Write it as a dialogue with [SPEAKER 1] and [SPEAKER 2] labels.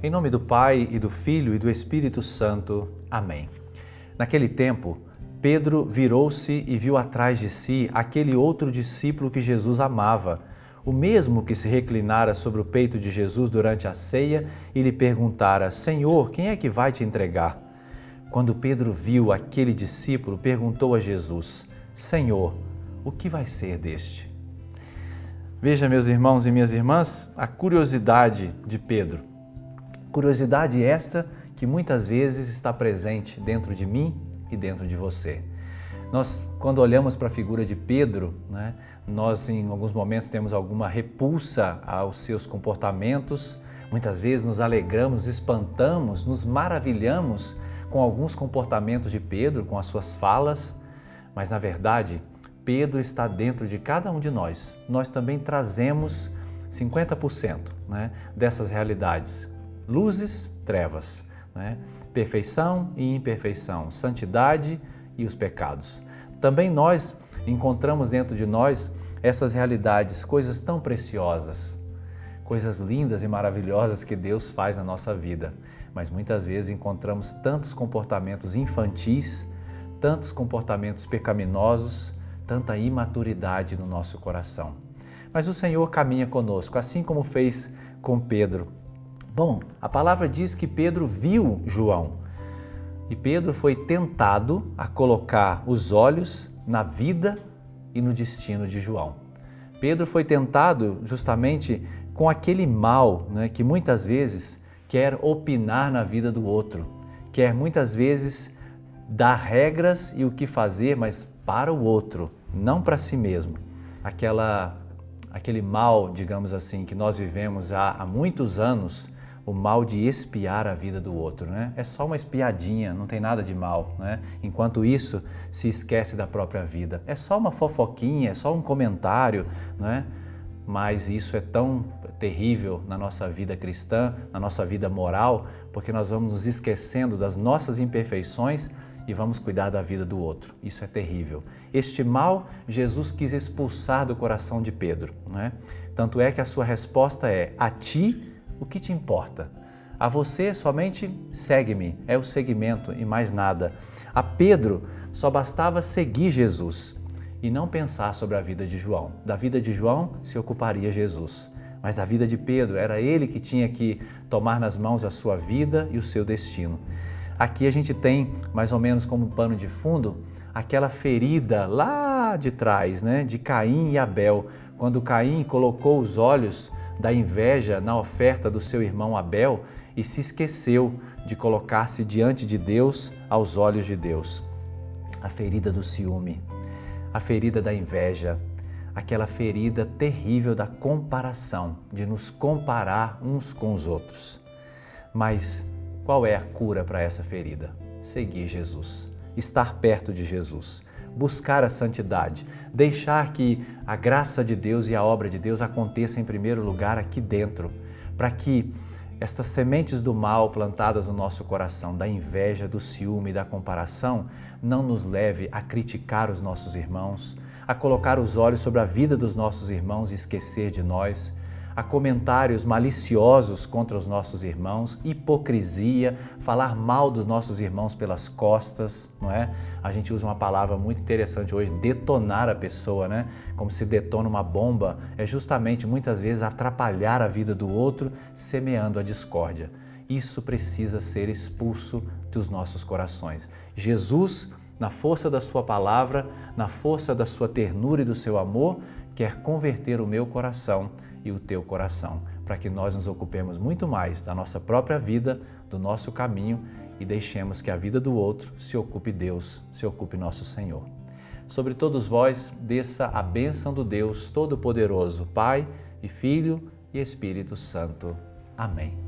[SPEAKER 1] Em nome do Pai, e do Filho, e do Espírito Santo. Amém. Naquele tempo, Pedro virou-se e viu atrás de si aquele outro discípulo que Jesus amava, o mesmo que se reclinara sobre o peito de Jesus durante a ceia e lhe perguntara: Senhor, quem é que vai te entregar? Quando Pedro viu aquele discípulo, perguntou a Jesus: Senhor, o que vai ser deste? Veja, meus irmãos e minhas irmãs, a curiosidade de Pedro. Curiosidade esta que muitas vezes está presente dentro de mim e dentro de você. Nós, quando olhamos para a figura de Pedro, nós em alguns momentos temos alguma repulsa aos seus comportamentos, muitas vezes nos alegramos, nos espantamos, nos maravilhamos com alguns comportamentos de Pedro, com as suas falas, mas na verdade Pedro está dentro de cada um de nós. Nós também trazemos 50% dessas realidades. Luzes, trevas, perfeição e imperfeição, santidade e os pecados. Também nós encontramos dentro de nós essas realidades, coisas tão preciosas, coisas lindas e maravilhosas que Deus faz na nossa vida. Mas muitas vezes encontramos tantos comportamentos infantis, tantos comportamentos pecaminosos, tanta imaturidade no nosso coração. Mas o Senhor caminha conosco, assim como fez com Pedro. Bom, a palavra diz que Pedro viu João e Pedro foi tentado a colocar os olhos na vida e no destino de João. Pedro foi tentado justamente com aquele mal que muitas vezes quer opinar na vida do outro, quer muitas vezes dar regras e o que fazer, mas para o outro, não para si mesmo. Aquele mal, digamos assim, que nós vivemos há muitos anos, o mal de espiar a vida do outro, É só uma espiadinha, não tem nada de mal, Enquanto isso, se esquece da própria vida. É só uma fofoquinha, é só um comentário, Mas isso é tão terrível na nossa vida cristã, na nossa vida moral, porque nós vamos nos esquecendo das nossas imperfeições e vamos cuidar da vida do outro. Isso é terrível. Este mal, Jesus quis expulsar do coração de Pedro, Tanto é que a sua resposta é: a ti, o que te importa? A você somente segue-me, é o seguimento e mais nada. A Pedro só bastava seguir Jesus e não pensar sobre a vida de João. Da vida de João se ocuparia Jesus, mas da vida de Pedro era ele que tinha que tomar nas mãos a sua vida e o seu destino. Aqui a gente tem mais ou menos como pano de fundo aquela ferida lá de trás, de Caim e Abel, quando Caim colocou os olhos da inveja na oferta do seu irmão Abel e se esqueceu de colocar-se diante de Deus, aos olhos de Deus. A ferida do ciúme, a ferida da inveja, aquela ferida terrível da comparação, de nos comparar uns com os outros. Mas qual é a cura para essa ferida? Seguir Jesus, estar perto de Jesus, buscar a santidade, deixar que a graça de Deus e a obra de Deus aconteça em primeiro lugar aqui dentro, para que estas sementes do mal plantadas no nosso coração, da inveja, do ciúme e da comparação, não nos leve a criticar os nossos irmãos, a colocar os olhos sobre a vida dos nossos irmãos e esquecer de nós, a comentários maliciosos contra os nossos irmãos, hipocrisia, falar mal dos nossos irmãos pelas costas, A gente usa uma palavra muito interessante hoje, detonar a pessoa, Como se detona uma bomba, é justamente muitas vezes atrapalhar a vida do outro, semeando a discórdia. Isso precisa ser expulso dos nossos corações. Jesus, na força da sua palavra, na força da sua ternura e do seu amor, quer converter o meu coração e o teu coração, para que nós nos ocupemos muito mais da nossa própria vida, do nosso caminho e deixemos que a vida do outro se ocupe Deus, se ocupe nosso Senhor. Sobre todos vós, desça a bênção do Deus Todo-Poderoso, Pai e Filho e Espírito Santo. Amém.